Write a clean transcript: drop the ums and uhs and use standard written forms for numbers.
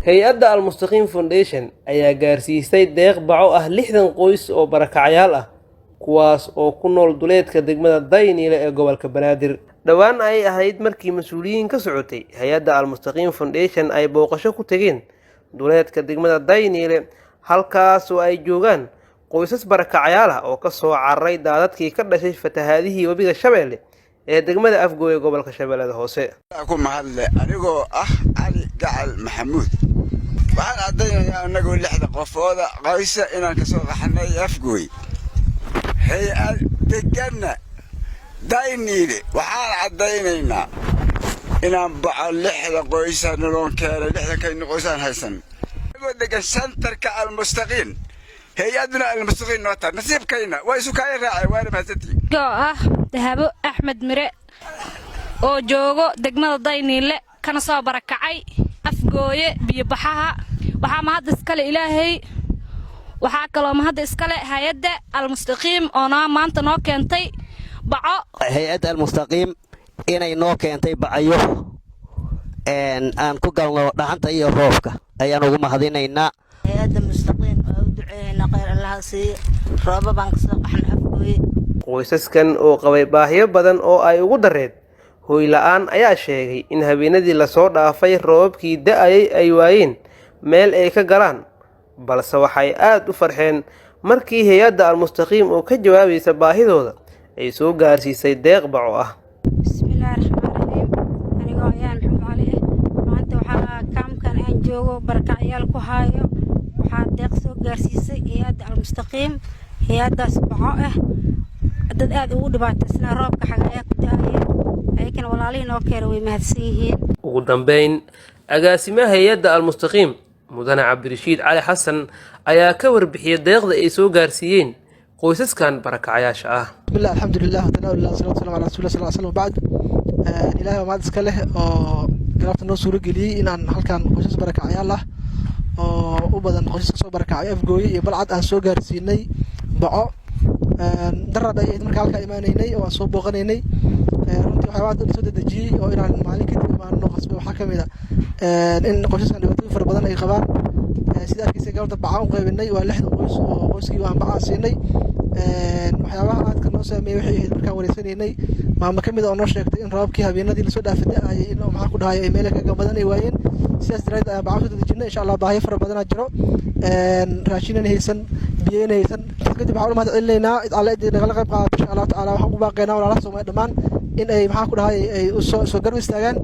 hay-adda Al-Mustaqim Foundation ayaa gaarsiisay deeq baco ah 60 qoys oo barakacyaal ah kuwaas oo ku nool duleedka degmada Daynile ee gobolka Banaadir. dhawaan ay ahayd markii mas'uuliyiin ka socotay hay-adda Al-Mustaqim Foundation ay booqasho ku tageen duleedka degmada Daynile halkaas oo ay joogaan qoysas barakacyaal ah oo ka soo carray daadadkii ka dhashay fatahaadihii wabiga Shabeelle ee degmada Afgooye gobolka Shabeellada Hoose. ku mahadle anigoo Ali Gacal Maxamuud waxaan cadaynayaa anagoo 6 qofooda qoysa inaan ka soo qaxnay Afgooye hay-ad deganna Daynile waxaan cadaynaynaa inaan baco 6 qoysa nolon keenay 6 kay qoysaan haysan anigoo degan santarka Al-Mustaqim hay-adna Al-Mustaqim nota nasiibkayna waa isu kay raacay waana mahadsantii Dahabo Axmed Mire oo joogo degmada Daynile kana soo barakacay Afgooye biyo baxaha waxa mahad iskale Ilaahay waxa kale mahad iskale hay'adda Al-Mustaqim oo maanta noo keentay baco hay'adda Al-Mustaqim inay noo keentay bacayo aan ku galno dhaxanta iyo roobka ayaan ugu mahadinaynaa hay'adda Al-Mustaqim oo u duceeyna khayr Allah si rooba baan ka soo qaxnay Afgooye. qoysaskan oo qabay baahiyo badan oo ay ugu dareed hooy la'aan ayaa sheegay in habeenadii la soo dhaafay roobkii da'ayay ay waayeen meel ay ka galaan balse waxay aad u farxeen markii hay'adda Al-Mustaqim oo ka jawaabaysa baahidooda ay soo gaarsiisay deeq baco ah. Bismillaahirrahmaanirrahiim anigoo ayaan Maxamed Cali maanta waxa kaamkan aan joogo barakacyaal ku haayo waxa deeq soo gaarsiisay hay'adda Al-Mustaqim hay'addaas baco ah dad aad ugu dhibaataysnaa roobka xagaya ku daayay ayagana walaalihiin oo kale way mahadsan yihiin. ugu dambeyn agaasimaha hay'adda Al-Mustaqim mudane Cabdirashiid Cali Xasan ayaa ka warbixiyay deeqda ay soo gaarsiiyeen qoysaskan barakacyaasha ah. bismillah alxamdulillah wa ta'ala sallallahu ala rasuulillah sallallahu alayhi wa sallam ba'd ilaahay maad iska leh oo galabta noo suuro geliyay inaan halkan qoysas barakacyaal ah oo u badan qoysas soo barakacay Afgooye iyo Balcad aan soo gaarsiinay baco darad ay markaa halka imaanaynay oo soo booqanaynay runtii waxa aad soo dadajiyay oo inaan maalin kadib imaano qasbo waxa kamid ah in qoysaskan dhibaatooyin fara badan ay qabaan sida arkaysa galabta baco u qaybinay waa 6 qoys oo qoyskii waan baco siinay waxyaabaha aad ka noo saameeyay waxay ahayd markaan wareysanaynay maama kamid oo noo sheegtay in roobkii habeenadii la soo dhaafay ay in maxaa ku dhahay ay meel ka badan ay waayeen sidaas daraadeed ayaan baco soo dadajinay insha Allah baahiyo fara badan jiro raashin haysan biyeen haysan kadib waxaan u mahad celinaynaa alla idin nagala qayb qaadato insha Allah taala waxaan u baaqaynaa walaalaha Soomaaliyeed dhamaan in ay maxaa ku dhahay ay soo garab istaagaan